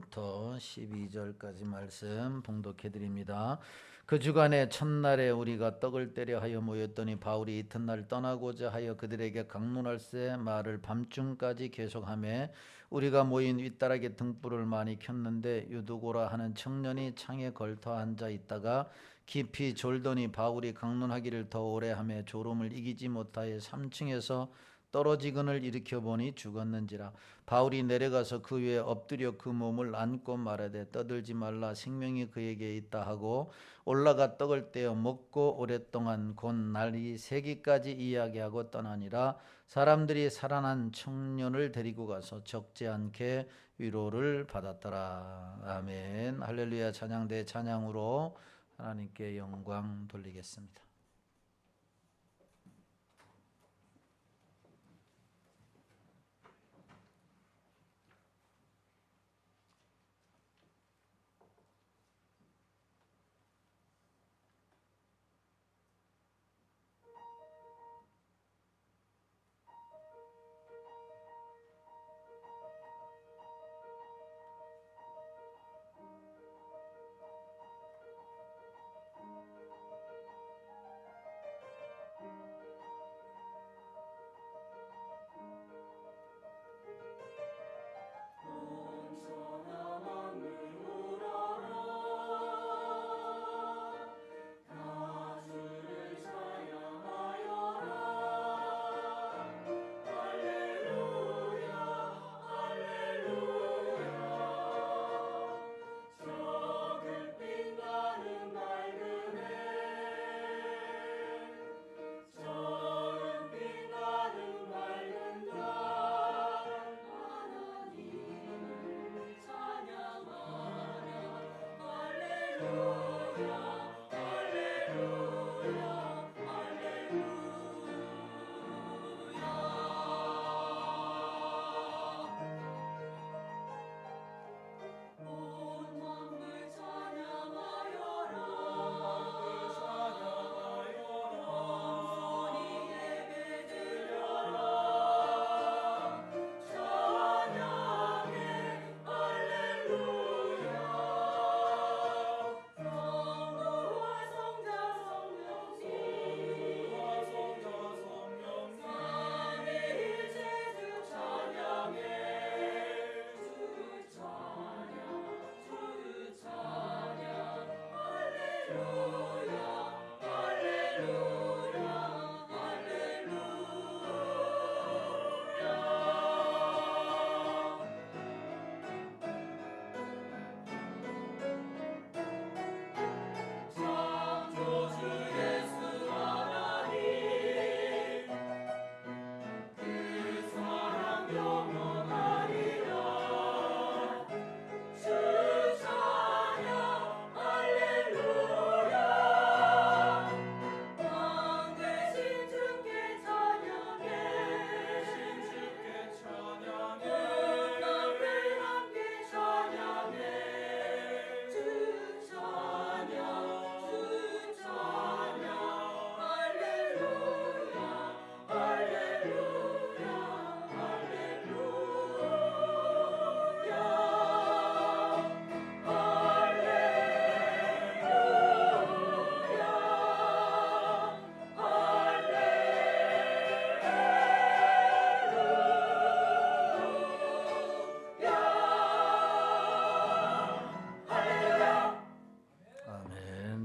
1절부터 12절까지 말씀 봉독해 드립니다. 그 주간에 첫날에 우리가 떡을 떼려 하여 모였더니 바울이 이튿날 떠나고자 하여 그들에게 강론할세 말을 밤중까지 계속하며 우리가 모인 윗다락에 등불을 많이 켰는데 유두고라 하는 청년이 창에 걸터 앉아 있다가 깊이 졸더니 바울이 강론하기를 더 오래 하며 졸음을 이기지 못하여 3층에서 떨어지건을 일으켜 보니 죽었는지라. 바울이 내려가서 그 위에 엎드려 그 몸을 안고 말하되 떠들지 말라, 생명이 그에게 있다 하고 올라가 떡을 떼어 먹고 오랫동안 곧 날이 새기까지 이야기하고 떠나니라. 사람들이 살아난 청년을 데리고 가서 적지 않게 위로를 받았더라. 아멘. 할렐루야. 찬양대 찬양으로 하나님께 영광 돌리겠습니다.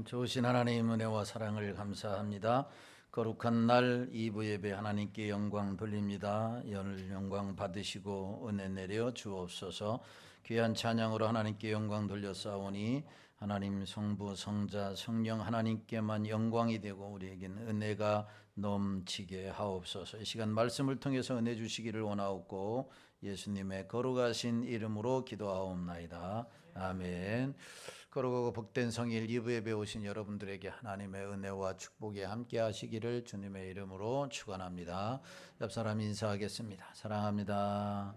좋으신 하나님 은혜와 사랑을 감사합니다. 거룩한 날 2부 예배 하나님께 영광 돌립니다. 열 영광 받으시고 은혜 내려 주옵소서. 귀한 찬양으로 하나님께 영광 돌려싸오니 하나님 성부 성자 성령 하나님께만 영광이 되고 우리에겐 은혜가 넘치게 하옵소서. 이 시간 말씀을 통해서 은혜 주시기를 원하옵고 예수님의 거룩하신 이름으로 기도하옵나이다. 아멘. 거룩하고 복된 성일 2부 예배 오신 여러분들에게 하나님의 은혜와 축복이 함께 하시기를 주님의 이름으로 축원합니다. 옆사람 인사하겠습니다. 사랑합니다.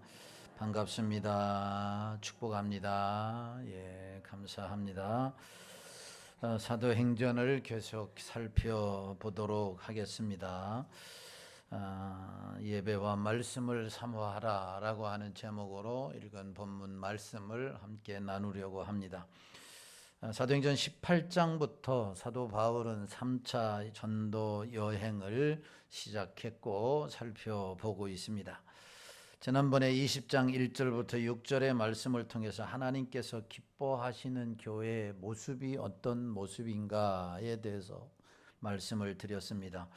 반갑습니다. 축복합니다. 예, 감사합니다. 사도행전을 계속 살펴보도록 하겠습니다. 예배와 말씀을 사모하라 라고 하는 제목으로 읽은 본문 말씀을 함께 나누려고 합니다. 사도행전 18장부터 사도 바울은 3차 전도 여행을 시작했고 살펴보고 있습니다. 지난번에 20장 1절부터 6절의 말씀을 통해서 하나님께서 기뻐하시는 교회의 모습이 어떤 모습인가에 대해서 말씀을 드렸습니다.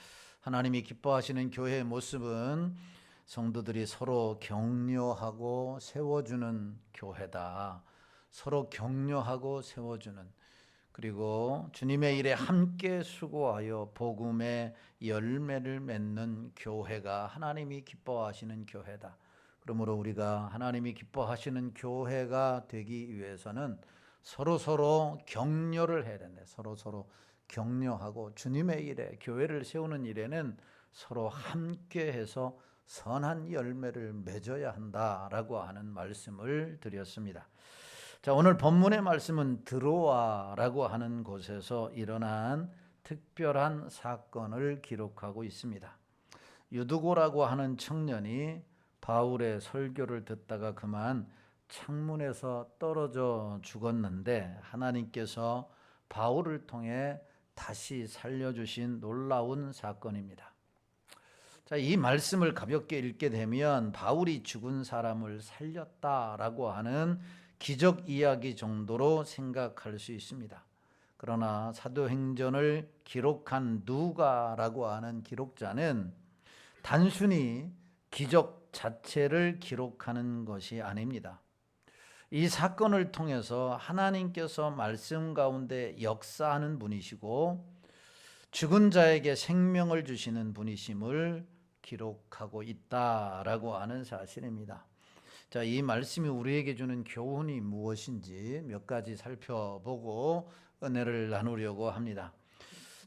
하나님이 기뻐하시는 교회의 모습은 성도들이 서로 격려하고 세워주는 교회다. 서로 격려하고 세워주는, 그리고 주님의 일에 함께 수고하여 복음의 열매를 맺는 교회가 하나님이 기뻐하시는 교회다. 그러므로 우리가 하나님이 기뻐하시는 교회가 되기 위해서는 서로 격려를 해야 된다. 서로 격려하고 주님의 일에, 교회를 세우는 일에는 서로 함께해서 선한 열매를 맺어야 한다라고 하는 말씀을 드렸습니다. 자, 오늘 본문의 말씀은 드로아라고 하는 곳에서 일어난 특별한 사건을 기록하고 있습니다. 유두고라고 하는 청년이 바울의 설교를 듣다가 그만 창문에서 떨어져 죽었는데 하나님께서 바울을 통해 다시 살려주신 놀라운 사건입니다. 자, 이 말씀을 가볍게 읽게 되면 바울이 죽은 사람을 살렸다라고 하는 기적 이야기 정도로 생각할 수 있습니다. 그러나 사도행전을 기록한 누가라고 하는 기록자는 단순히 기적 자체를 기록하는 것이 아닙니다. 이 사건을 통해서 하나님께서 말씀 가운데 역사하는 분이시고 죽은 자에게 생명을 주시는 분이심을 기록하고 있다라고 하는 사실입니다. 자, 이 말씀이 우리에게 주는 교훈이 무엇인지 몇 가지 살펴보고 은혜를 나누려고 합니다.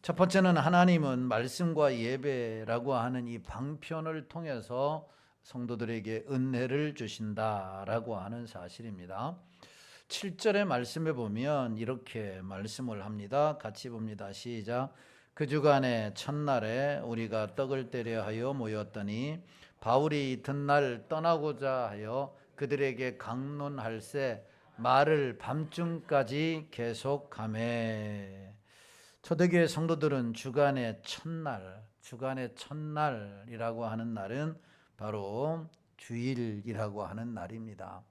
첫 번째는 하나님은 말씀과 예배라고 하는 이 방편을 통해서 성도들에게 은혜를 주신다라고 하는 사실입니다. 7절의 말씀에 보면 이렇게 말씀을 합니다. 같이 봅니다. 시작. 그 주간의 첫날에 우리가 떡을 떼려 하여 모였더니 바울이 이튿날 떠나고자 하여 그들에게 강론할세 말을 밤중까지 계속하매. 초대교회 성도들은 주간의 첫날이라고 하는 날은 바로 주일이라고 하는 날입니다.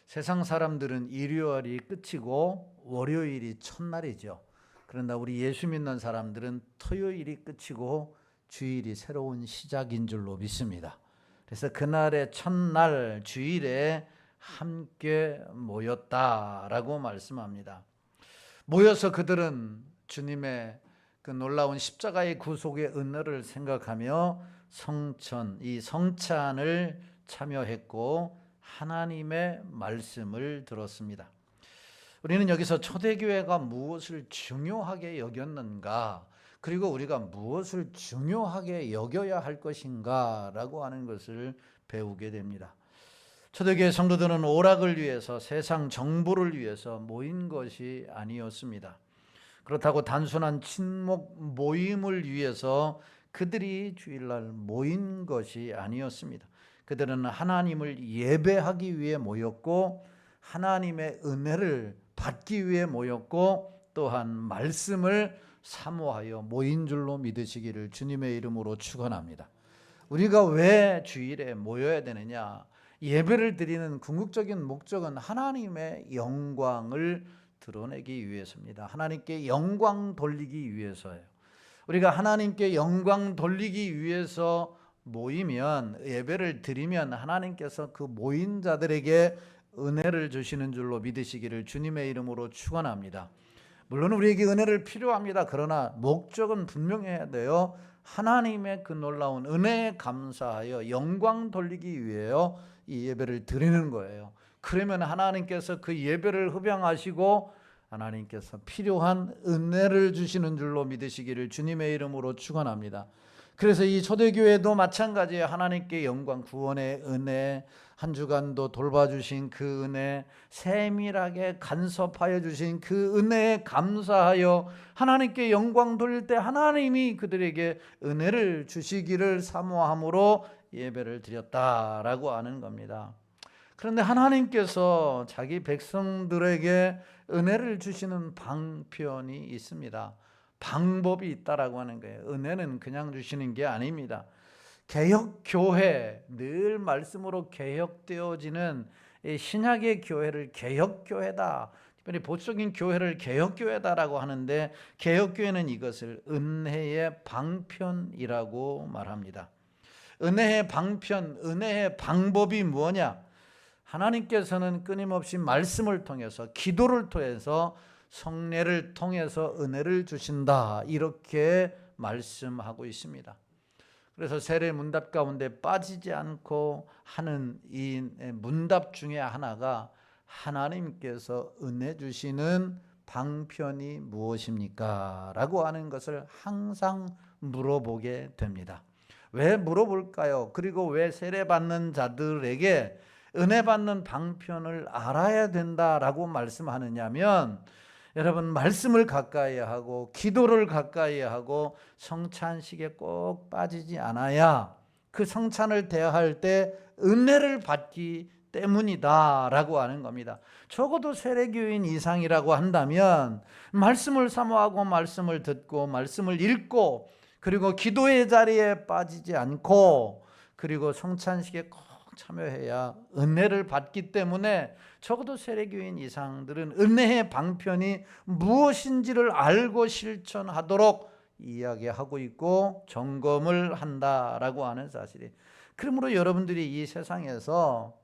세상 사람들은 일요일이 끝이고 월요일이 첫날이죠. 그런데 우리 예수 믿는 사람들은 토요일이 끝이고 주일이 새로운 시작인 줄로 믿습니다. 그래서 그날의 첫날 주일에 함께 모였다라고 말씀합니다. 모여서 그들은 주님의 그 놀라운 십자가의 구속의 은혜를 생각하며 이 성찬을 참여했고 하나님의 말씀을 들었습니다. 우리는 여기서 초대교회가 무엇을 중요하게 여겼는가, 그리고 우리가 무엇을 중요하게 여겨야 할 것인가 라고 하는 것을 배우게 됩니다. 초대교회 성도들은 오락을 위해서, 세상 정보를 위해서 모인 것이 아니었습니다. 그렇다고 단순한 친목 모임을 위해서 그들이 주일날 모인 것이 아니었습니다. 그들은 하나님을 예배하기 위해 모였고 하나님의 은혜를 받기 위해 모였고 또한 말씀을 사모하여 모인 줄로 믿으시기를 주님의 이름으로 축원합니다. 우리가 왜 주일에 모여야 되느냐? 예배를 드리는 궁극적인 목적은 하나님의 영광을 드러내기 위해서입니다. 하나님께 영광 돌리기 위해서예요. 우리가 하나님께 영광 돌리기 위해서 모이면, 예배를 드리면 하나님께서 그 모인 자들에게 은혜를 주시는 줄로 믿으시기를 주님의 이름으로 축원합니다. 물론 우리에게 은혜를 필요합니다. 그러나 목적은 분명해야 돼요. 하나님의 그 놀라운 은혜에 감사하여 영광 돌리기 위해요 이 예배를 드리는 거예요. 그러면 하나님께서 그 예배를 흡양하시고 하나님께서 필요한 은혜를 주시는 줄로 믿으시기를 주님의 이름으로 축원합니다. 그래서 이 초대교회도 마찬가지예요. 하나님께 영광, 구원의 은혜, 한 주간도 돌봐주신 그 은혜, 세밀하게 간섭하여 주신 그 은혜에 감사하여 하나님께 영광 돌릴 때 하나님이 그들에게 은혜를 주시기를 사모함으로 예배를 드렸다라고 하는 겁니다. 그런데 하나님께서 자기 백성들에게 은혜를 주시는 방편이 있습니다. 방법이 있다라고 하는 거예요. 은혜는 그냥 주시는 게 아닙니다. 개혁교회, 늘 말씀으로 개혁되어지는 신약의 교회를 개혁교회다, 특별히 보수적인 교회를 개혁교회다라고 하는데, 개혁교회는 이것을 은혜의 방편이라고 말합니다. 은혜의 방편, 은혜의 방법이 뭐냐? 하나님께서는 끊임없이 말씀을 통해서, 기도를 통해서, 성례를 통해서 은혜를 주신다, 이렇게 말씀하고 있습니다. 그래서 세례 문답 가운데 빠지지 않고 하는 이 문답 중에 하나가 하나님께서 은혜 주시는 방편이 무엇입니까? 라고 하는 것을 항상 물어보게 됩니다. 왜 물어볼까요? 그리고 왜 세례받는 자들에게 은혜 받는 방편을 알아야 된다라고 말씀하느냐면, 여러분, 말씀을 가까이 하고 기도를 가까이 하고 성찬식에 꼭 빠지지 않아야 그 성찬을 대할 때 은혜를 받기 때문이다 라고 하는 겁니다. 적어도 세례교인 이상이라고 한다면 말씀을 사모하고 말씀을 듣고 말씀을 읽고 그리고 기도의 자리에 빠지지 않고 그리고 성찬식에 꼭 참여해야 은혜를 받기 때문에 적어도 세례교인 이상들은 은혜의 방편이 무엇인지를 알고 실천하도록 이야기하고 있고 점검을 한다라고 하는 사실이. 그러므로 여러분들이 이 세상에서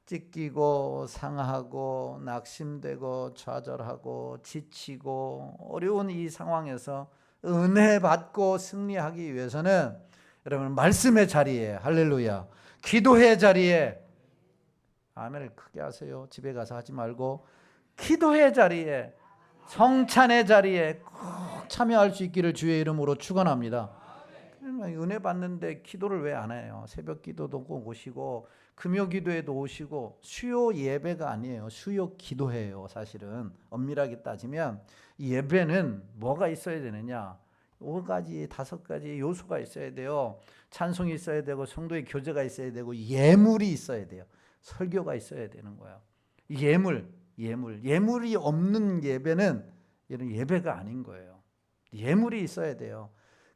찢기고 상하고 낙심되고 좌절하고 지치고 어려운 이 상황에서 은혜 받고 승리하기 위해서는 여러분, 말씀의 자리에, 할렐루야, 기도의 자리에, 아멘을 크게 하세요. 집에 가서 하지 말고 기도의 자리에, 성찬의 자리에 꼭 참여할 수 있기를 주의 이름으로 축원합니다. 은혜 받는데 기도를 왜 안 해요? 새벽 기도도 꼭 오시고 금요 기도에도 오시고, 수요 예배가 아니에요. 수요 기도예요. 사실은 엄밀하게 따지면 예배는 뭐가 있어야 되느냐? 5가지, 5가지 요소가 있어야 돼요. 찬송이 있어야 되고 성도의 교제가 있어야 되고 예물이 있어야 돼요. 설교가 있어야 되는 거예요. 예물이 없는 예배는 이런 예배가 아닌 거예요. 예물이 있어야 돼요.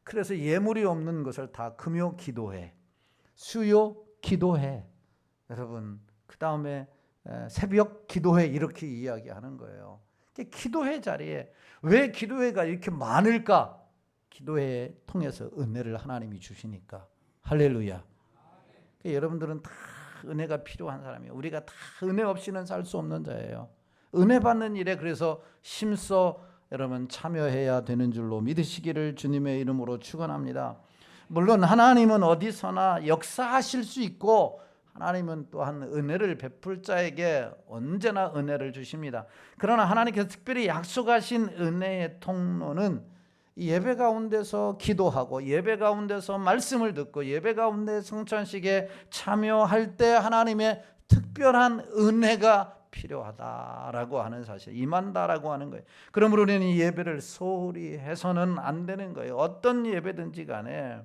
그래서 예물이 없는 것을 다 금요 기도회, 수요 기도회, 여러분 그 다음에 새벽 기도회, 이렇게 이야기하는 거예요. 기도회 자리에, 왜 기도회가 이렇게 많을까? 기도회 통해서 은혜를 하나님이 주시니까. 할렐루야. 여러분들은 다 은혜가 필요한 사람이에요. 우리가 다 은혜 없이는 살 수 없는 자예요. 은혜 받는 일에 그래서 힘써 여러분 참여해야 되는 줄로 믿으시기를 주님의 이름으로 축원합니다. 물론 하나님은 어디서나 역사하실 수 있고, 하나님은 또한 은혜를 베풀 자에게 언제나 은혜를 주십니다. 그러나 하나님께서 특별히 약속하신 은혜의 통로는 예배 가운데서 기도하고 예배 가운데서 말씀을 듣고 예배 가운데 성찬식에 참여할 때 하나님의 특별한 은혜가 필요하다라고 하는 사실, 임한다라고 하는 거예요. 그러므로 우리는 이 예배를 소홀히 해서는 안 되는 거예요. 어떤 예배든지 간에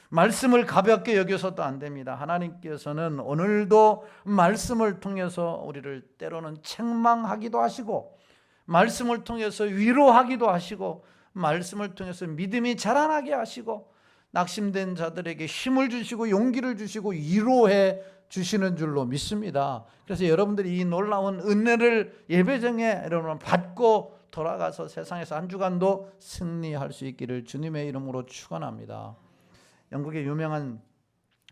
말씀을 가볍게 여겨서도 안 됩니다. 하나님께서는 오늘도 말씀을 통해서 우리를 때로는 책망하기도 하시고, 말씀을 통해서 위로하기도 하시고, 말씀을 통해서 믿음이 자라나게 하시고, 낙심된 자들에게 힘을 주시고 용기를 주시고 위로해 주시는 줄로 믿습니다. 그래서 여러분들이 이 놀라운 은혜를 예배정에 여러분 받고 돌아가서 세상에서 한 주간도 승리할 수 있기를 주님의 이름으로 축원합니다. 영국의 유명한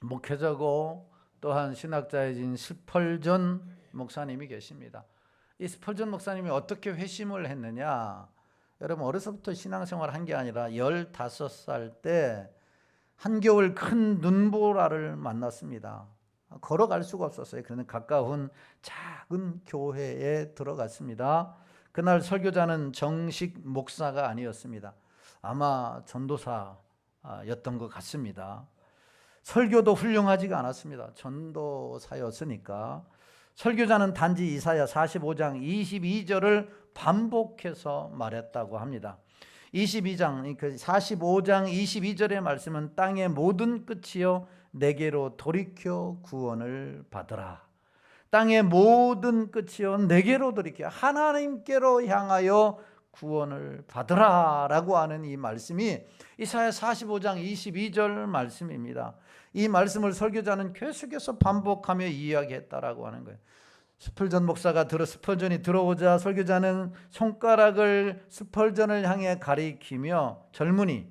목회자고 또한 신학자이신 스펄전 목사님이 계십니다. 이 스펄전 목사님이 어떻게 회심을 했느냐? 여러분, 어려서부터 신앙생활을 한 게 아니라 15살 때 한겨울 큰 눈보라를 만났습니다. 걸어갈 수가 없었어요. 그런데 가까운 작은 교회에 들어갔습니다. 그날 설교자는 정식 목사가 아니었습니다. 아마 전도사, 였던 것 같습니다. 설교도 훌륭하지가 않았습니다. 전도사였으니까. 설교자는 단지 이사야 45장 22절을 반복해서 말했다고 합니다. 45장 22절의 말씀은 땅의 모든 끝이여 내게로 돌이켜 구원을 받으라. 땅의 모든 끝이여 내게로 돌이켜 하나님께로 향하여 구원을 받으라 라고 하는 이 말씀이 이사야 45장 22절 말씀입니다. 이 말씀을 설교자는 계속해서 반복하며 이야기했다라고 하는 거예요. 스펄전 목사가 스펄전이 들어오자 설교자는 손가락을 스펄전을 향해 가리키며 젊은이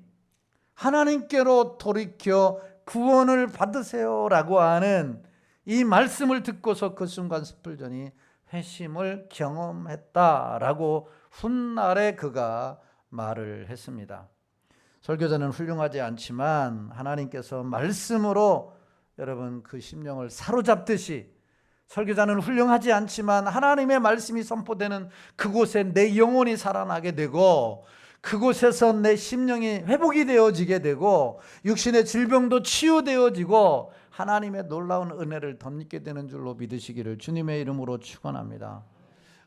하나님께로 돌이켜 구원을 받으세요 라고 하는 이 말씀을 듣고서 그 순간 스펄전이 회심을 경험했다라고 훗날에 그가 말을 했습니다. 설교자는 훌륭하지 않지만 하나님께서 말씀으로 여러분 그 심령을 사로잡듯이 설교자는 훌륭하지 않지만 하나님의 말씀이 선포되는 그곳에 내 영혼이 살아나게 되고 그곳에서 내 심령이 회복이 되어지게 되고 육신의 질병도 치유되어지고 하나님의 놀라운 은혜를 덧입게 되는 줄로 믿으시기를 주님의 이름으로 축원합니다.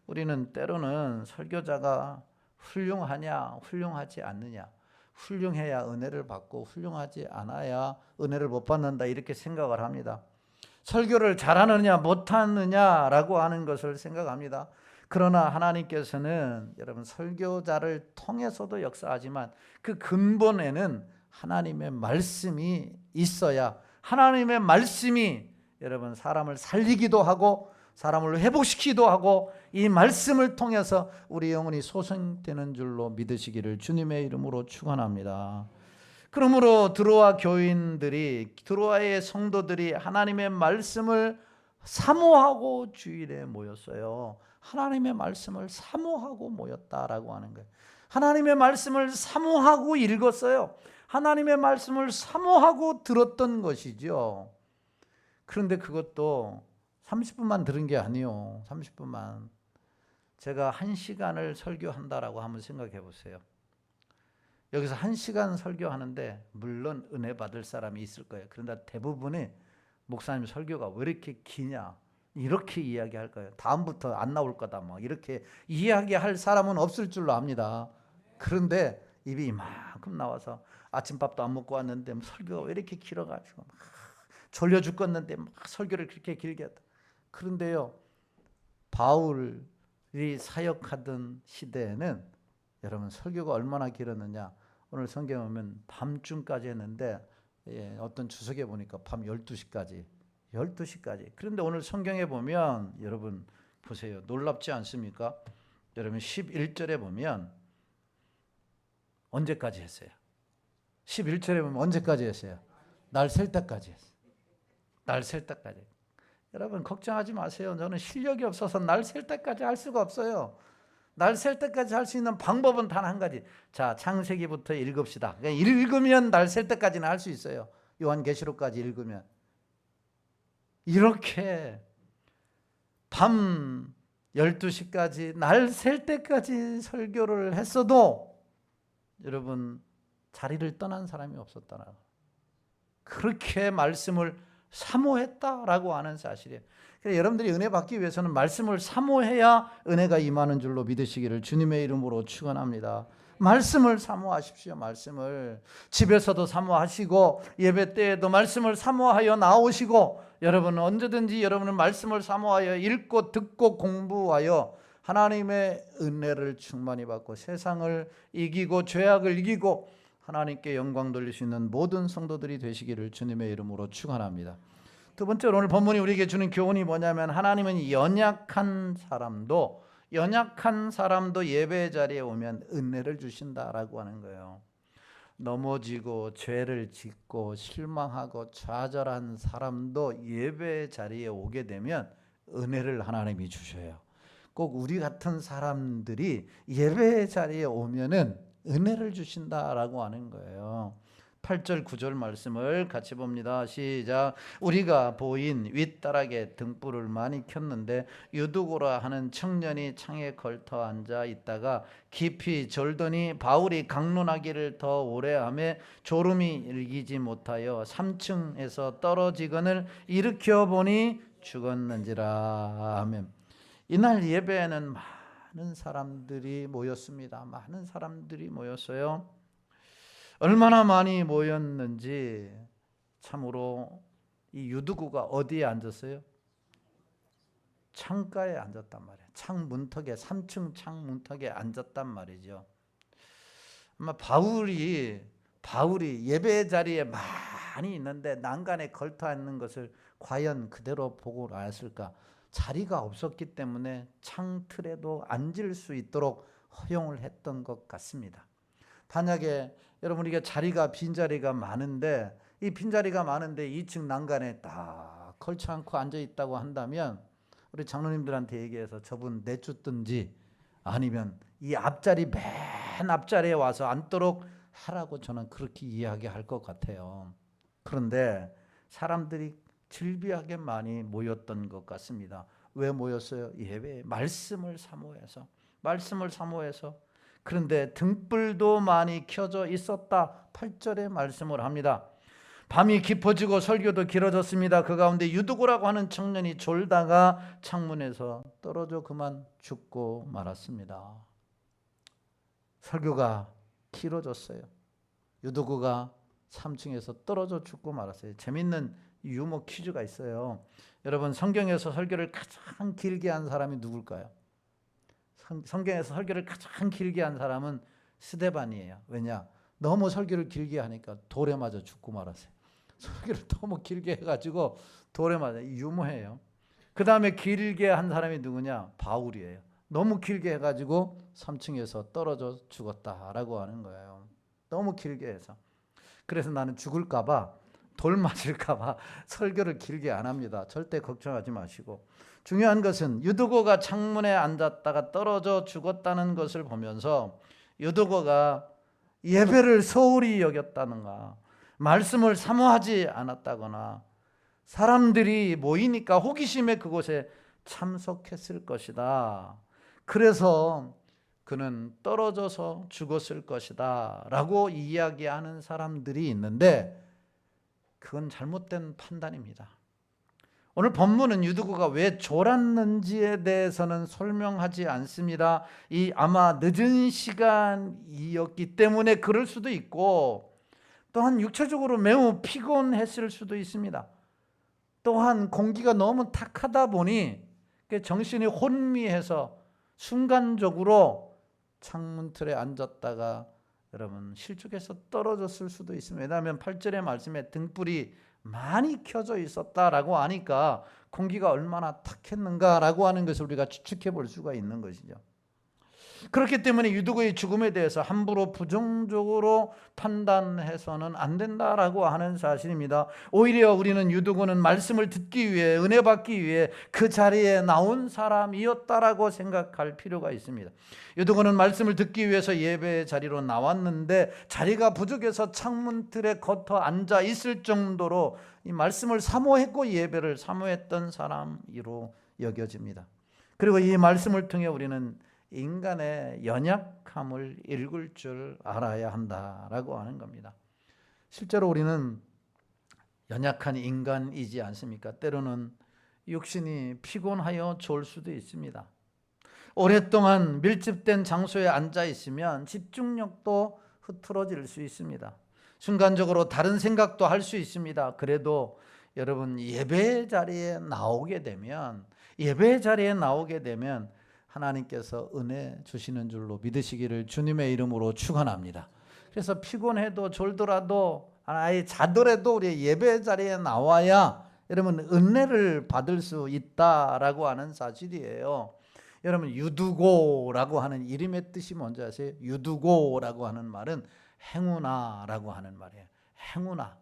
우리는 때로는 설교자가 훌륭하냐 훌륭하지 않느냐, 훌륭해야 은혜를 받고 훌륭하지 않아야 은혜를 못 받는다 이렇게 생각을 합니다. 설교를 잘하느냐 못하느냐라고 하는 것을 생각합니다. 그러나 하나님께서는 여러분 설교자를 통해서도 역사하지만 그 근본에는 하나님의 말씀이 있어야 하나님의 말씀이 여러분 사람을 살리기도 하고 사람을 회복시키기도 하고 이 말씀을 통해서 우리 영혼이 소생되는 줄로 믿으시기를 주님의 이름으로 축원합니다. 그러므로 드로아 교인들이 드로아의 성도들이 하나님의 말씀을 사모하고 주일에 모였어요. 하나님의 말씀을 사모하고 모였다라고 하는 거예요. 하나님의 말씀을 사모하고 읽었어요. 하나님의 말씀을 사모하고 들었던 것이죠. 그런데 그것도 30분만 들은 게 아니요. 30분만. 제가 1시간을 설교한다라고 한번 생각해 보세요. 여기서 1시간 설교하는데 물론 은혜 받을 사람이 있을 거예요. 그런데 대부분이 목사님 설교가 왜 이렇게 기냐 이렇게 이야기할 거예요. 다음부터 안 나올 거다 뭐 이렇게 이야기할 사람은 없을 줄로 압니다. 그런데 입이 이만큼 나와서 아침밥도 안 먹고 왔는데 설교가 왜 이렇게 길어가지고 졸려 죽겠는데 설교를 그렇게 길게 했다. 그런데요, 바울이 사역하던 시대에는 여러분 설교가 얼마나 길었느냐. 오늘 성경에 보면 밤중까지 했는데 어떤 주석에 보니까 밤 12시까지. 그런데 오늘 성경에 보면 여러분 보세요. 놀랍지 않습니까? 여러분 11절에 보면 언제까지 했어요? 11절에 보면 언제까지 했어요? 날 셀 때까지 했어요. 날 셀 때까지. 여러분 걱정하지 마세요. 저는 실력이 없어서 날 셀 때까지 할 수가 없어요. 날 셀 때까지 할 수 있는 방법은 단 한 가지. 자, 창세기부터 읽읍시다. 그러니까 읽으면 날 셀 때까지는 할 수 있어요. 요한계시록까지 읽으면. 이렇게 밤 12시까지 날 셀 때까지 설교를 했어도 여러분 자리를 떠난 사람이 없었다나. 그렇게 말씀을 사모했다라고 하는 사실이에요. 그래서 여러분들이 은혜 받기 위해서는 말씀을 사모해야 은혜가 임하는 줄로 믿으시기를 주님의 이름으로 축원합니다. 말씀을 사모하십시오. 말씀을 집에서도 사모하시고 예배 때에도 말씀을 사모하여 나오시고 여러분은 언제든지 여러분은 말씀을 사모하여 읽고 듣고 공부하여 하나님의 은혜를 충만히 받고 세상을 이기고 죄악을 이기고 하나님께 영광 돌릴 수 있는 모든 성도들이 되시기를 주님의 이름으로 축원합니다. 두 번째로 오늘 본문이 우리에게 주는 교훈이 뭐냐면 하나님은 연약한 사람도 예배 자리에 오면 은혜를 주신다라고 하는 거예요. 넘어지고 죄를 짓고 실망하고 좌절한 사람도 예배 자리에 오게 되면 은혜를 하나님이 주셔요. 꼭 우리 같은 사람들이 예배 자리에 오면은 은혜를 주신다라고 하는 거예요. 8절 9절 말씀을 같이 봅니다. 시작. 우리가 보인 윗다락에 등불을 많이 켰는데 유두고라 하는 청년이 창에 걸터 앉아 있다가 깊이 졸더니 바울이 강론하기를 더 오래 하매 졸음이 일기지 못하여 3층에서 떨어지거늘 일으켜 보니 죽었는지라. 아멘. 이날 예배에는 많은 사람들이 모였습니다. 많은 사람들이 모였어요. 얼마나 많이 모였는지 참으로 이 유두구가 어디에 앉았어요? 창가에 앉았단 말이에요. 창 문턱에, 3층 창 문턱에 앉았단 말이죠. 아마 바울이 예배 자리에 많이 있는데 난간에 걸터 앉는 것을 과연 그대로 보고 나왔을까? 자리가 없었기 때문에 창틀에도 앉을 수 있도록 허용을 했던 것 같습니다. 만약에 여러분 우리가 빈자리가 많은데 이 빈자리가 많은데 2층 난간에 딱 걸쳐 앉고 앉아 있다고 한다면 우리 장로님들한테 얘기해서 저분 내쫓든지 아니면 이 앞자리 맨 앞자리에 와서 앉도록 하라고 저는 그렇게 이야기할 것 같아요. 그런데 사람들이 질비하게 많이 모였던 것 같습니다. 왜 모였어요? 예배, 말씀을 사모해서. 그런데 등불도 많이 켜져 있었다. 8절에 말씀을 합니다. 밤이 깊어지고 설교도 길어졌습니다. 그 가운데 유두고라고 하는 청년이 졸다가 창문에서 떨어져 그만 죽고 말았습니다. 설교가 길어졌어요. 유두고가 3층에서 떨어져 죽고 말았어요. 재밌는 유머 퀴즈가 있어요. 여러분 성경에서 설교를 가장 길게 한 사람이 누굴까요? 성경에서 설교를 가장 길게 한 사람은 스데반이에요. 왜냐? 너무 설교를 길게 하니까 돌에 맞아 죽고 말았어요. 설교를 너무 길게 해가지고 돌에 맞아. 유머해요. 그 다음에 길게 한 사람이 누구냐? 바울이에요. 너무 길게 해가지고 3층에서 떨어져 죽었다라고 하는 거예요. 너무 길게 해서. 그래서 나는 죽을까봐, 돌 맞을까봐 설교를 길게 안 합니다. 절대 걱정하지 마시고. 중요한 것은 유두고가 창문에 앉았다가 떨어져 죽었다는 것을 보면서 유두고가 예배를 소홀히 여겼다는가, 말씀을 사모하지 않았다거나 사람들이 모이니까 호기심에 그곳에 참석했을 것이다. 그래서 그는 떨어져서 죽었을 것이다 라고 이야기하는 사람들이 있는데 그건 잘못된 판단입니다. 오늘 본문은 유두고가 왜 졸았는지에 대해서는 설명하지 않습니다. 이 아마 늦은 시간이었기 때문에 그럴 수도 있고 또한 육체적으로 매우 피곤했을 수도 있습니다. 또한 공기가 너무 탁하다 보니 정신이 혼미해서 순간적으로 창문틀에 앉았다가 여러분 실족해서 떨어졌을 수도 있습니다. 왜냐하면 8절의 말씀에 등불이 많이 켜져 있었다라고 하니까 공기가 얼마나 탁했는가라고 하는 것을 우리가 추측해 볼 수가 있는 것이죠. 그렇기 때문에 유두고의 죽음에 대해서 함부로 부정적으로 판단해서는 안 된다라고 하는 사실입니다. 오히려 우리는 유두고는 말씀을 듣기 위해, 은혜 받기 위해 그 자리에 나온 사람이었다라고 생각할 필요가 있습니다. 유두고는 말씀을 듣기 위해서 예배 자리로 나왔는데 자리가 부족해서 창문틀에 겉어 앉아 있을 정도로 이 말씀을 사모했고 예배를 사모했던 사람으로 여겨집니다. 그리고 이 말씀을 통해 우리는 인간의 연약함을 읽을 줄 알아야 한다라고 하는 겁니다. 실제로 우리는 연약한 인간이지 않습니까? 때로는 육신이 피곤하여 졸 수도 있습니다. 오랫동안 밀집된 장소에 앉아 있으면 집중력도 흐트러질 수 있습니다. 순간적으로 다른 생각도 할 수 있습니다. 그래도 여러분 예배 자리에 나오게 되면 하나님께서 은혜 주시는 줄로 믿으시기를 주님의 이름으로 축원합니다. 그래서 피곤해도 졸더라도 아예 자더라도 우리 예배 자리에 나와야 여러분 은혜를 받을 수 있다라고 하는 사실이에요. 여러분 유두고라고 하는 이름의 뜻이 뭔지 아세요? 유두고라고 하는 말은 행운아라고 하는 말이에요. 행운아.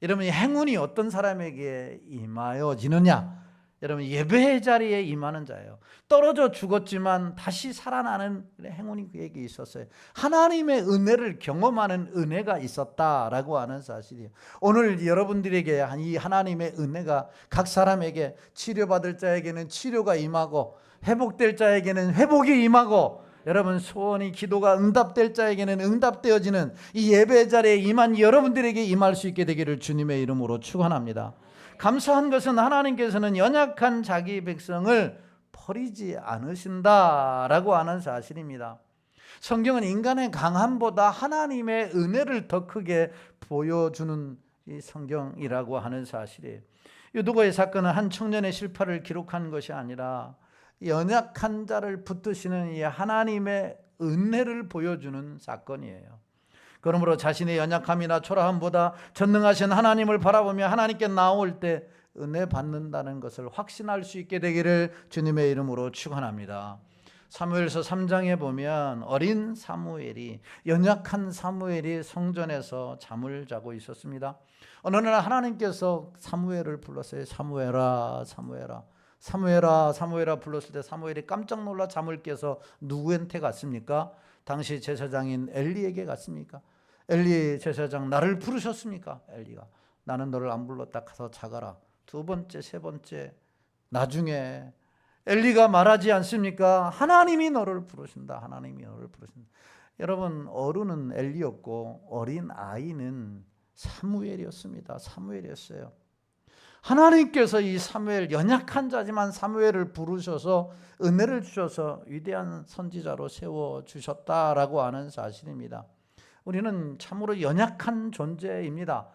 여러분 이 행운이 어떤 사람에게 임하여지느냐? 여러분 예배의 자리에 임하는 자예요. 떨어져 죽었지만 다시 살아나는 행운이 그에게 있었어요. 하나님의 은혜를 경험하는 은혜가 있었다라고 하는 사실이에요. 오늘 여러분들에게 이 하나님의 은혜가 각 사람에게 치료받을 자에게는 치료가 임하고 회복될 자에게는 회복이 임하고 여러분 소원이 기도가 응답될 자에게는 응답되어지는 이 예배 자리에 임한 여러분들에게 임할 수 있게 되기를 주님의 이름으로 축원합니다. 감사한 것은 하나님께서는 연약한 자기 백성을 버리지 않으신다라고 하는 사실입니다. 성경은 인간의 강함보다 하나님의 은혜를 더 크게 보여주는 이 성경이라고 하는 사실이에요. 유두고의 사건은 한 청년의 실패를 기록한 것이 아니라 연약한 자를 붙드시는 이 하나님의 은혜를 보여주는 사건이에요. 그러므로 자신의 연약함이나 초라함보다 전능하신 하나님을 바라보며 하나님께 나올 때 은혜 받는다는 것을 확신할 수 있게 되기를 주님의 이름으로 축원합니다. 사무엘서 3장에 보면 어린 사무엘이, 연약한 사무엘이 성전에서 잠을 자고 있었습니다. 어느 날 하나님께서 사무엘을 불렀어요. 사무엘아, 사무엘아. 사무엘아, 사무엘아 불렀을 때 사무엘이 깜짝 놀라 잠을 깨서 누구한테 갔습니까? 당시 제사장인 엘리에게 갔습니까? 엘리 제사장, 나를 부르셨습니까? 엘리가, 나는 너를 안 불렀다, 가서 자가라. 두 번째, 세 번째, 나중에 엘리가 말하지 않습니까? 하나님이 너를 부르신다. 하나님이 너를 부르신다. 여러분, 어른은 엘리였고 어린 아이는 사무엘이었습니다. 사무엘이었어요. 하나님께서 이 사무엘, 연약한 자지만 사무엘을 부르셔서 은혜를 주셔서 위대한 선지자로 세워주셨다라고 하는 사실입니다. 우리는 참으로 연약한 존재입니다.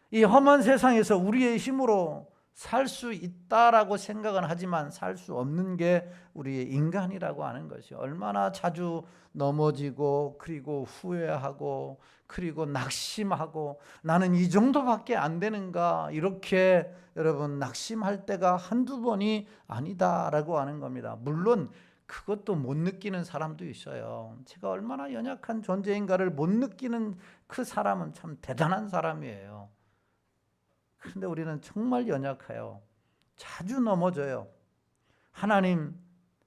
이 험한 세상에서 우리의 힘으로 살 수 있다라고 생각은 하지만 살 수 없는 게 우리의 인간이라고 하는 것이, 얼마나 자주 넘어지고 그리고 후회하고 그리고 낙심하고 나는 이 정도밖에 안 되는가, 이렇게 여러분 낙심할 때가 한두 번이 아니다라고 하는 겁니다. 물론 그것도 못 느끼는 사람도 있어요. 제가 얼마나 연약한 존재인가를 못 느끼는 그 사람은 참 대단한 사람이에요. 그런데 우리는 정말 연약해요. 자주 넘어져요. 하나님,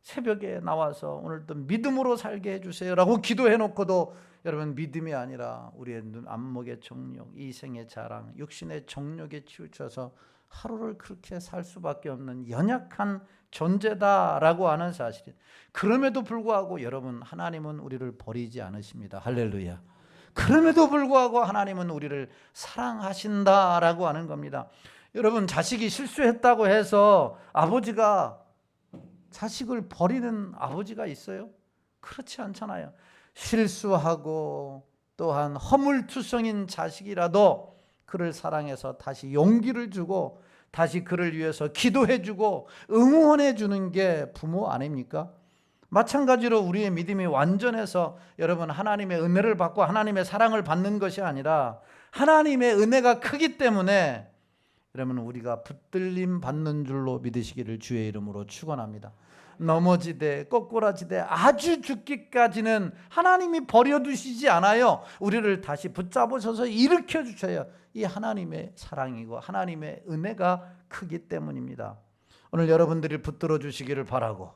새벽에 나와서 오늘도 믿음으로 살게 해주세요 라고 기도해 놓고도 여러분 믿음이 아니라 우리의 안목의 정욕, 이생의 자랑, 육신의 정욕에 치우쳐서 하루를 그렇게 살 수밖에 없는 연약한 존재다라고 하는 사실. 그럼에도 불구하고 여러분, 하나님은 우리를 버리지 않으십니다. 할렐루야. 그럼에도 불구하고 하나님은 우리를 사랑하신다라고 하는 겁니다. 여러분, 자식이 실수했다고 해서 아버지가 자식을 버리는 아버지가 있어요? 그렇지 않잖아요. 실수하고 또한 허물투성인 자식이라도 그를 사랑해서 다시 용기를 주고 다시 그를 위해서 기도해 주고 응원해 주는 게 부모 아닙니까? 마찬가지로 우리의 믿음이 완전해서 여러분 하나님의 은혜를 받고 하나님의 사랑을 받는 것이 아니라 하나님의 은혜가 크기 때문에 여러분 우리가 붙들림 받는 줄로 믿으시기를 주의 이름으로 축원합니다. 넘어지되 꼬꾸라지되 아주 죽기까지는 하나님이 버려두시지 않아요. 우리를 다시 붙잡으셔서 일으켜 주셔요. 이 하나님의 사랑이고 하나님의 은혜가 크기 때문입니다. 오늘 여러분들이 붙들어 주시기를 바라고,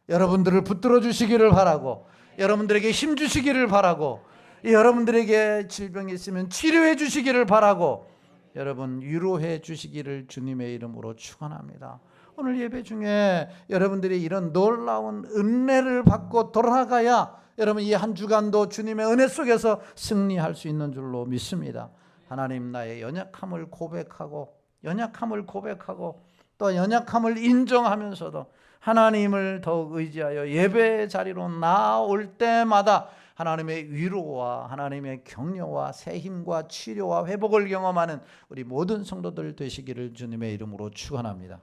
여러분들을 붙들어 주시기를 바라고, 여러분들에게 힘 주시기를 바라고, 여러분들에게 질병이 있으면 치료해 주시기를 바라고, 여러분 위로해 주시기를 주님의 이름으로 축원합니다. 오늘 예배 중에 여러분들이 이런 놀라운 은혜를 받고 돌아가야 여러분 이 한 주간도 주님의 은혜 속에서 승리할 수 있는 줄로 믿습니다. 하나님, 나의 연약함을 고백하고 또 연약함을 인정하면서도 하나님을 더욱 의지하여 예배 자리로 나올 때마다 하나님의 위로와 하나님의 격려와 새 힘과 치료와 회복을 경험하는 우리 모든 성도들 되시기를 주님의 이름으로 축원합니다.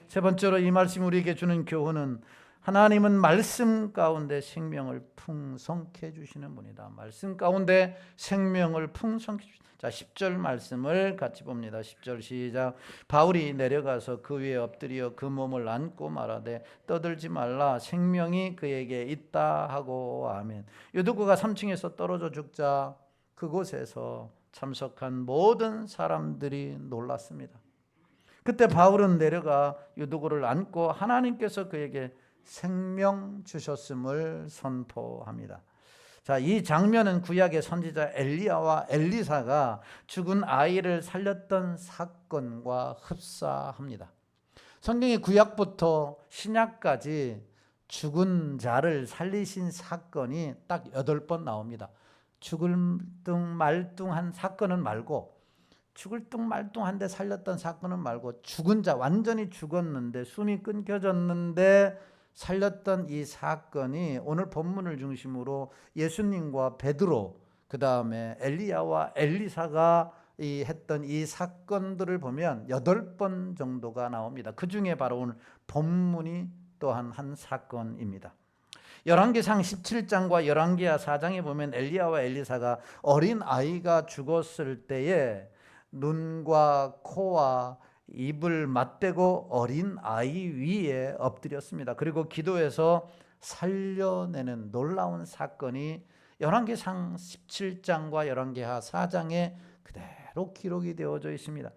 세 번째로 이 말씀이 우리에게 주는 교훈은, 하나님은 말씀 가운데 생명을 풍성케 주시는 분이다. 말씀 가운데 생명을 풍성케 주시다. 자, 10절 말씀을 같이 봅니다. 10절 시작. 바울이 내려가서 그 위에 엎드려 그 몸을 안고 말하되 떠들지 말라, 생명이 그에게 있다 하고. 아멘. 유두고가 3층에서 떨어져 죽자 그곳에서 참석한 모든 사람들이 놀랐습니다. 그때 바울은 내려가 유두고를 안고 하나님께서 그에게 생명 주셨음을 선포합니다. 자, 이 장면은 구약의 선지자 엘리야와 엘리사가 죽은 아이를 살렸던 사건과 흡사합니다. 성경의 구약부터 신약까지 죽은 자를 살리신 사건이 딱 8번 나옵니다. 죽을 둥 말둥한 사건은 말고, 죽을 둥 말둥한데 살렸던 사건은 말고, 죽은 자, 완전히 죽었는데 숨이 끊겨졌는데 살렸던 이 사건이 오늘 본문을 중심으로 예수님과 베드로, 그 다음에 엘리야와 엘리사가 했던 이 사건들을 보면 8번 정도가 나옵니다. 그 중에 바로 오늘 본문이 또한 한 사건입니다. 열왕기상 17장과 열왕기하 4장에 보면 엘리야와 엘리사가 어린 아이가 죽었을 때에 눈과 코와 입을 맞대고 어린 아이 위에 엎드렸습니다. 그리고 기도해서 살려내는 놀라운 사건이 열왕기상 17장과 열왕기하 4장에 그대로 기록이 되어져 있습니다.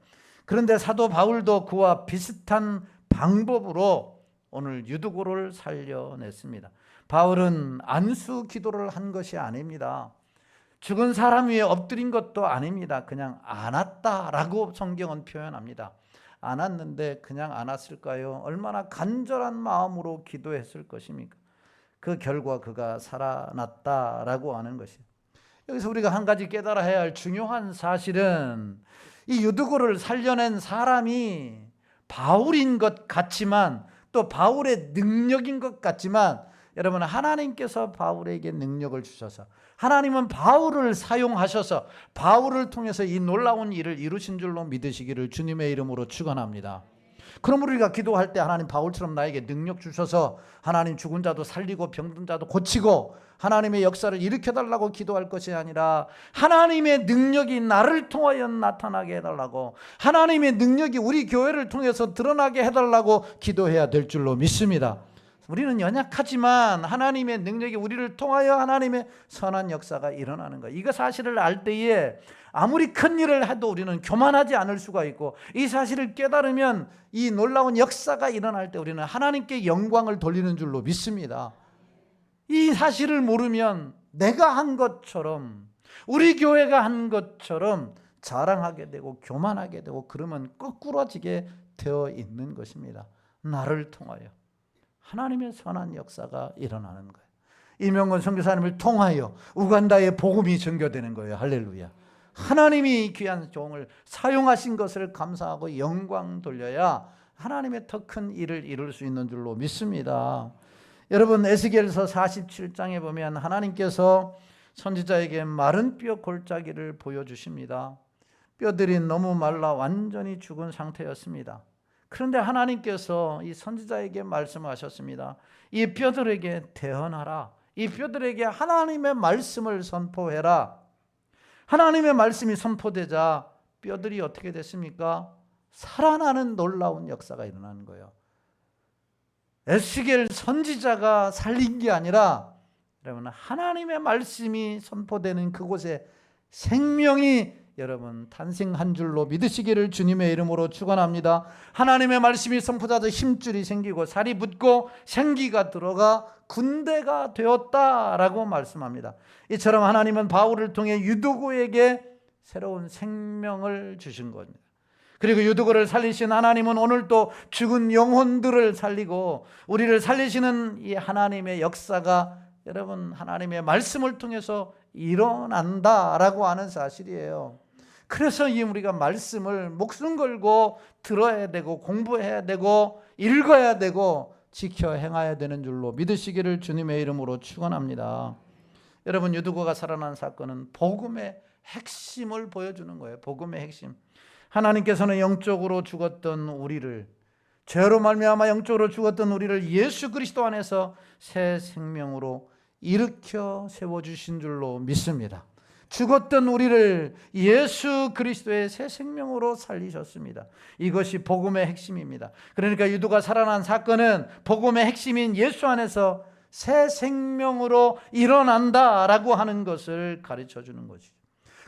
그런데 사도 바울도 그와 비슷한 방법으로 오늘 유두고를 살려냈습니다. 바울은 안수 기도를 한 것이 아닙니다. 죽은 사람 위에 엎드린 것도 아닙니다. 그냥 안았다라고 성경은 표현합니다. 안았는데 그냥 안았을까요? 얼마나 간절한 마음으로 기도했을 것입니까? 그 결과 그가 살아났다라고 하는 것이에요. 여기서 우리가 한 가지 깨달아야 할 중요한 사실은 이 유두고를 살려낸 사람이 바울인 것 같지만, 또 바울의 능력인 것 같지만, 여러분, 하나님께서 바울에게 능력을 주셔서, 하나님은 바울을 사용하셔서 바울을 통해서 이 놀라운 일을 이루신 줄로 믿으시기를 주님의 이름으로 축원합니다. 그럼 우리가 기도할 때 하나님 바울처럼 나에게 능력 주셔서 하나님 죽은 자도 살리고 병든 자도 고치고 하나님의 역사를 일으켜달라고 기도할 것이 아니라, 하나님의 능력이 나를 통하여 나타나게 해달라고, 하나님의 능력이 우리 교회를 통해서 드러나게 해달라고 기도해야 될 줄로 믿습니다. 우리는 연약하지만 하나님의 능력이 우리를 통하여 하나님의 선한 역사가 일어나는 거예요. 이거 사실을 알 때에 아무리 큰 일을 해도 우리는 교만하지 않을 수가 있고, 이 사실을 깨달으면 이 놀라운 역사가 일어날 때 우리는 하나님께 영광을 돌리는 줄로 믿습니다. 이 사실을 모르면 내가 한 것처럼, 우리 교회가 한 것처럼 자랑하게 되고 교만하게 되고, 그러면 거꾸러지게 되어 있는 것입니다. 나를 통하여 하나님의 선한 역사가 일어나는 거예요. 이명건 선교사님을 통하여 우간다의 복음이 전교되는 거예요. 할렐루야. 하나님이 귀한 종을 사용하신 것을 감사하고 영광 돌려야 하나님의 더 큰 일을 이룰 수 있는 줄로 믿습니다. 여러분, 에스겔서 47장에 보면 하나님께서 선지자에게 마른 뼈 골짜기를 보여주십니다. 뼈들이 너무 말라 완전히 죽은 상태였습니다. 그런데 하나님께서 이 선지자에게 말씀하셨습니다. 이 뼈들에게 대언하라. 이 뼈들에게 하나님의 말씀을 선포해라. 하나님의 말씀이 선포되자 뼈들이 어떻게 됐습니까? 살아나는 놀라운 역사가 일어나는 거예요. 에스겔 선지자가 살린 게 아니라, 여러분, 하나님의 말씀이 선포되는 그곳에 생명이 여러분 탄생한 줄로 믿으시기를 주님의 이름으로 축원합니다. 하나님의 말씀이 선포되자 힘줄이 생기고 살이 붙고 생기가 들어가 군대가 되었다라고 말씀합니다. 이처럼 하나님은 바울을 통해 유두고에게 새로운 생명을 주신 겁니다. 그리고 유두고를 살리신 하나님은 오늘도 죽은 영혼들을 살리고 우리를 살리시는 이 하나님의 역사가 여러분 하나님의 말씀을 통해서 일어난다라고 하는 사실이에요. 그래서 우리가 말씀을 목숨 걸고 들어야 되고 공부해야 되고 읽어야 되고 지켜 행해야 되는 줄로 믿으시기를 주님의 이름으로 축원합니다. 여러분, 유두고가 살아난 사건은 복음의 핵심을 보여주는 거예요. 복음의 핵심. 하나님께서는 영적으로 죽었던 우리를, 죄로 말미암아 영적으로 죽었던 우리를 예수 그리스도 안에서 새 생명으로 일으켜 세워주신 줄로 믿습니다. 죽었던 우리를 예수 그리스도의 새 생명으로 살리셨습니다. 이것이 복음의 핵심입니다. 그러니까 유두가 살아난 사건은 복음의 핵심인 예수 안에서 새 생명으로 일어난다라고 하는 것을 가르쳐 주는 것이죠.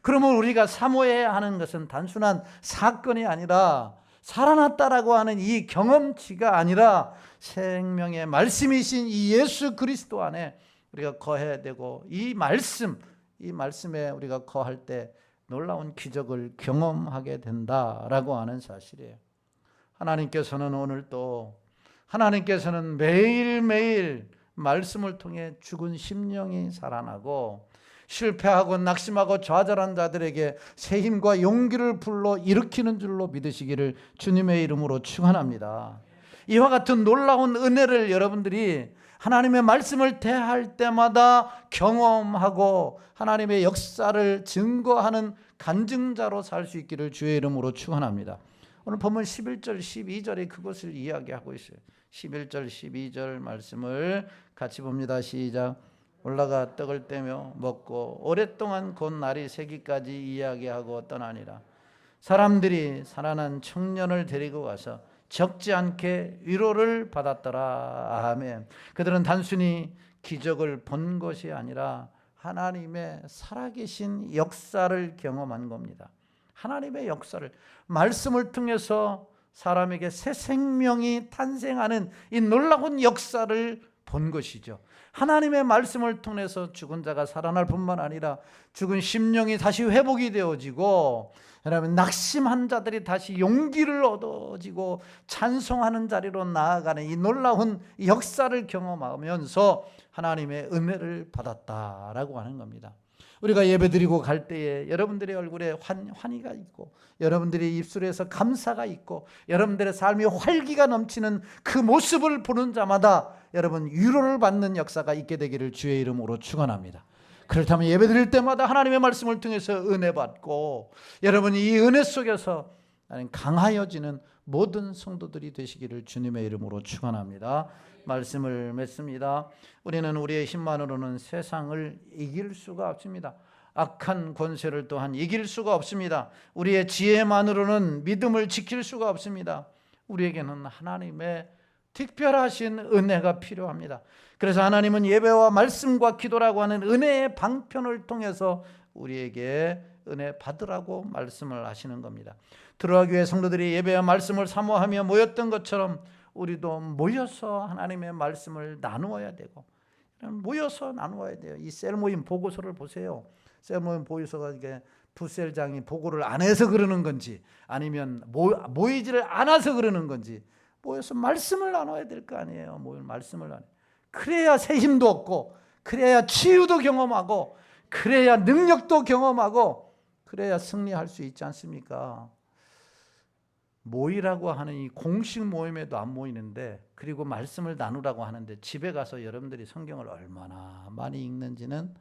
그러면 우리가 사모해야 하는 것은 단순한 사건이 아니라 살아났다라고 하는 이 경험치가 아니라 생명의 말씀이신 이 예수 그리스도 안에 우리가 거해야 되고, 이 말씀에 우리가 거할 때 놀라운 기적을 경험하게 된다라고 하는 사실이에요. 하나님께서는 오늘도, 하나님께서는 매일매일 말씀을 통해 죽은 심령이 살아나고, 실패하고 낙심하고 좌절한 자들에게 새 힘과 용기를 불러 일으키는 줄로 믿으시기를 주님의 이름으로 축원합니다. 이와 같은 놀라운 은혜를 여러분들이 하나님의 말씀을 대할 때마다 경험하고 하나님의 역사를 증거하는 간증자로 살 수 있기를 주의 이름으로 축원합니다. 오늘 본문 11절 12절에 그것을 이야기하고 있어요. 11절 12절 말씀을 같이 봅니다. 시작. 올라가 떡을 떼며 먹고 오랫동안 곧 날이 새기까지 이야기하고 떠나니라. 사람들이 살아난 청년을 데리고 와서 적지 않게 위로를 받았더라. 아멘. 그들은 단순히 기적을 본 것이 아니라 하나님의 살아계신 역사를 경험한 겁니다. 하나님의 역사를, 말씀을 통해서 사람에게 새 생명이 탄생하는 이 놀라운 역사를 본 것이죠. 하나님의 말씀을 통해서 죽은 자가 살아날 뿐만 아니라 죽은 심령이 다시 회복이 되어지고, 여러분, 낙심한 자들이 다시 용기를 얻어지고 찬송하는 자리로 나아가는 이 놀라운 역사를 경험하면서 하나님의 은혜를 받았다라고 하는 겁니다. 우리가 예배드리고 갈 때에 여러분들의 얼굴에 환희가 있고, 여러분들의 입술에서 감사가 있고, 여러분들의 삶이 활기가 넘치는 그 모습을 보는 자마다 여러분 위로를 받는 역사가 있게 되기를 주의 이름으로 축원합니다. 그렇다면 예배드릴 때마다 하나님의 말씀을 통해서 은혜 받고, 여러분이 이 은혜 속에서 강하여지는 모든 성도들이 되시기를 주님의 이름으로 축원합니다. 말씀을 맺습니다. 우리는 우리의 힘만으로는 세상을 이길 수가 없습니다. 악한 권세를 또한 이길 수가 없습니다. 우리의 지혜만으로는 믿음을 지킬 수가 없습니다. 우리에게는 하나님의 특별하신 은혜가 필요합니다. 그래서 하나님은 예배와 말씀과 기도라고 하는 은혜의 방편을 통해서 우리에게 은혜 받으라고 말씀을 하시는 겁니다. 드로아 교회 성도들이 예배와 말씀을 사모하며 모였던 것처럼 우리도 모여서 하나님의 말씀을 나누어야 되고, 모여서 나누어야 돼요. 이 셀 모임 보고서를 보세요. 셀 모임 보고서가 이게 부셀장이 보고를 안 해서 그러는 건지, 아니면 모이지를 않아서 그러는 건지, 모여서 말씀을 나눠야 될 거 아니에요. 말씀을 나눠. 그래야 새 힘도 얻고, 그래야 치유도 경험하고, 그래야 능력도 경험하고, 그래야 승리할 수 있지 않습니까? 모이라고 하는 이 공식 모임에도 안 모이는데, 그리고 말씀을 나누라고 하는데, 집에 가서 여러분들이 성경을 얼마나 많이 읽는지는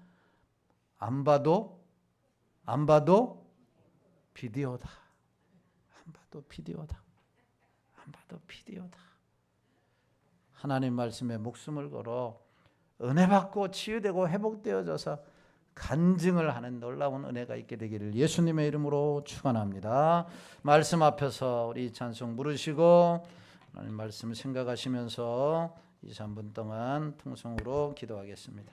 안 봐도 비디오다. 안 봐도 비디오다. 안 봐도 비디오다. 하나님 말씀에 목숨을 걸어 은혜 받고 치유되고 회복되어져서 간증을 하는 놀라운 은혜가 있게 되기를 예수님의 이름으로 축원합니다. 말씀 앞에서 우리 찬송 부르시고 하나님 말씀 생각하시면서 2, 3분 동안 통성으로 기도하겠습니다.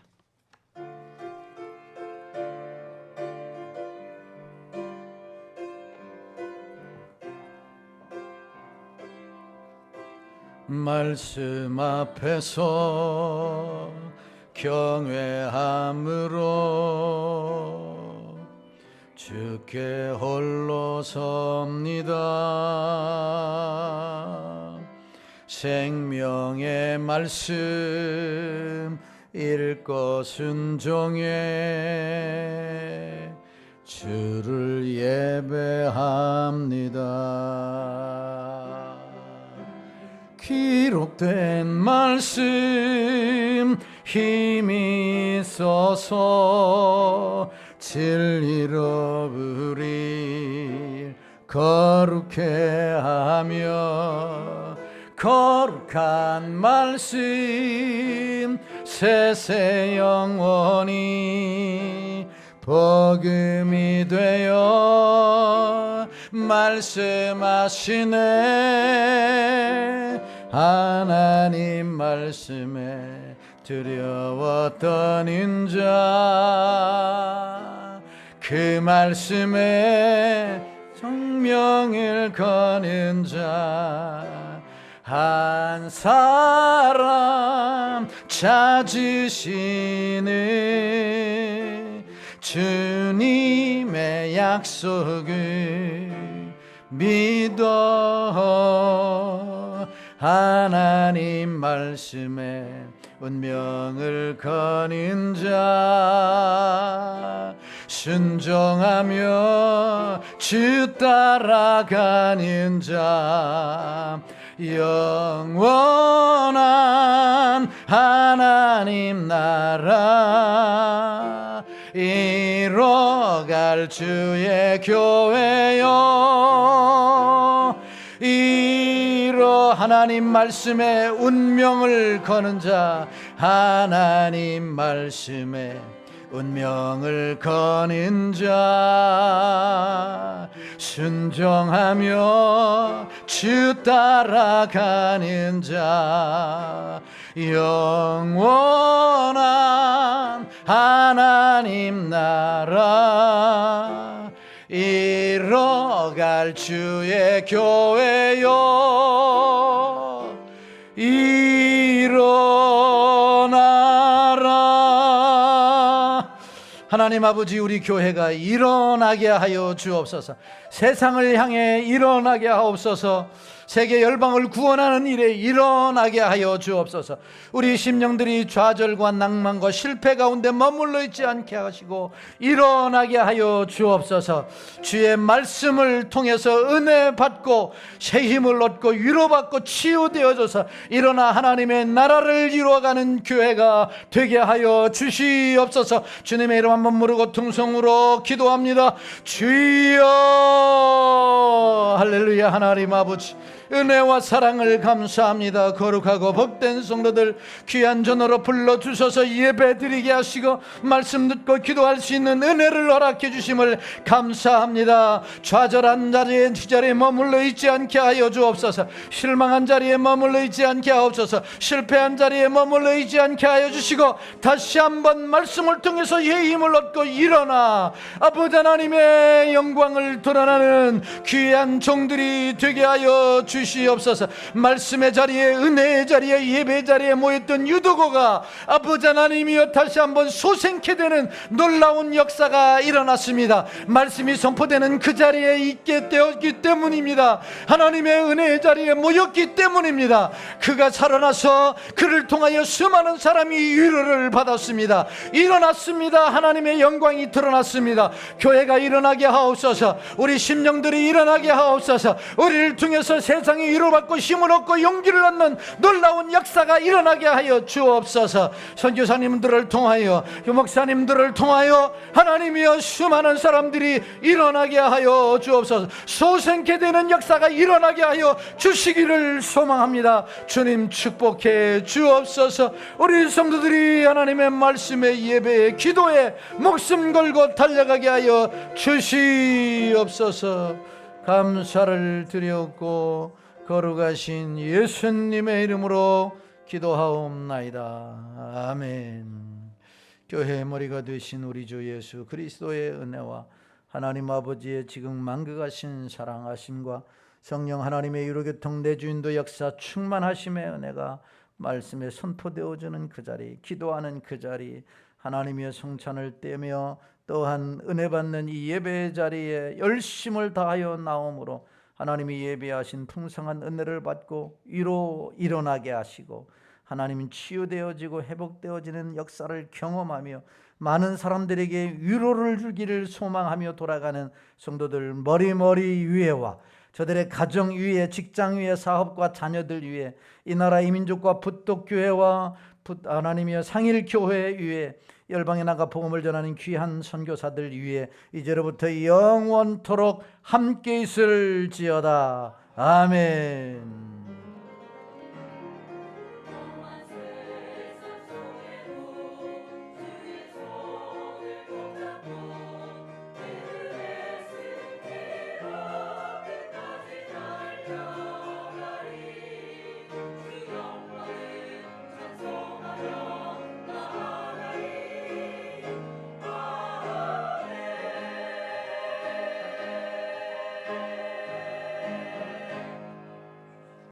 말씀 앞에서 경외함으로 주께 홀로 섭니다. 생명의 말씀 읽고 순종해 주를 예배합니다. 기록된 말씀 힘이 있어서 진리로 우리 거룩해 하며 거룩한 말씀 세세 영원히 복음이 되어 말씀하시네. 하나님 말씀에 두려웠던 인자 그 말씀에 운명을 거는 자 한 사람 찾으시네. 주님의 약속을 믿어 하나님 말씀에 운명을 거는 자 순종하며 주 따라가는 자 영원한 하나님 나라 이뤄갈 주의 교회요. 이뤄 하나님 말씀에 운명을 거는 자 하나님 말씀에 운명을 거는 자 순종하며 주 따라가는 자 영원한 하나님 나라 이뤄갈 주의 교회요. 일어나라. 하나님 아버지, 우리 교회가 일어나게 하여 주옵소서. 세상을 향해 일어나게 하옵소서. 세계 열방을 구원하는 일에 일어나게 하여 주옵소서. 우리 심령들이 좌절과 낭만과 실패 가운데 머물러 있지 않게 하시고 일어나게 하여 주옵소서. 주의 말씀을 통해서 은혜 받고 새 힘을 얻고 위로받고 치유되어져서 일어나 하나님의 나라를 이루어가는 교회가 되게 하여 주시옵소서. 주님의 이름 한번 부르고 통성으로 기도합니다. 주여. 할렐루야. 하나님 아버지, 은혜와 사랑을 감사합니다. 거룩하고 복된 성도들 귀한 전으로 불러주셔서 예배드리게 하시고 말씀 듣고 기도할 수 있는 은혜를 허락해 주심을 감사합니다. 좌절한 자리에 지자리에 머물러 있지 않게 하여 주옵소서. 실망한 자리에 머물러 있지 않게 하옵소서. 실패한 자리에 머물러 있지 않게 하여 주시고 다시 한번 말씀을 통해서 힘을 얻고 일어나 아버지 하나님의 영광을 드러나는 귀한 종들이 되게 하여 주시옵소서. 말씀의 자리에, 은혜의 자리에, 예배 자리에 모였던 유도고가 아버지 하나님이여 다시 한번 소생케 되는 놀라운 역사가 일어났습니다. 말씀이 선포되는 그 자리에 있게 되었기 때문입니다. 하나님의 은혜의 자리에 모였기 때문입니다. 그가 살아나서 그를 통하여 수많은 사람이 위로를 받았습니다. 일어났습니다. 하나님의 영광이 드러났습니다. 교회가 일어나게 하옵소서. 우리 심령들이 일어나게 하옵소서. 우리를 통해서 세상이 위로받고 힘을 얻고 용기를 얻는 놀라운 역사가 일어나게 하여 주옵소서. 선교사님들을 통하여, 목사님들을 통하여 하나님이여 수많은 사람들이 일어나게 하여 주옵소서. 소생케 되는 역사가 일어나게 하여 주시기를 소망합니다. 주님 축복해 주옵소서. 우리 성도들이 하나님의 말씀에, 예배에, 기도에 목숨 걸고 달려가게 하여 주시옵소서. 감사를 드렸고 거룩하신 예수님의 이름으로 기도하옵나이다. 아멘. 교회의 머리가 되신 우리 주 예수 그리스도의 은혜와 하나님 아버지의 지금 만극하신 사랑하심과 성령 하나님의 유로교통 내주인도 역사 충만하심의 은혜가 말씀에 선포되어지는 그 자리, 기도하는 그 자리, 하나님의 성찬을 떼며 또한 은혜 받는 이 예배의 자리에 열심을 다하여 나옴으로 하나님이 예배하신 풍성한 은혜를 받고 위로 일어나게 하시고 하나님은 치유되어지고 회복되어지는 역사를 경험하며 많은 사람들에게 위로를 주기를 소망하며 돌아가는 성도들 머리 위에와 저들의 가정 위에, 직장 위에, 사업과 자녀들 위에, 이 나라 이 민족과 붓독교회와 하나님이여 상일교회 위에, 열방에 나가 복음을 전하는 귀한 선교사들 위에 이제로부터 영원토록 함께 있을지어다. 아멘.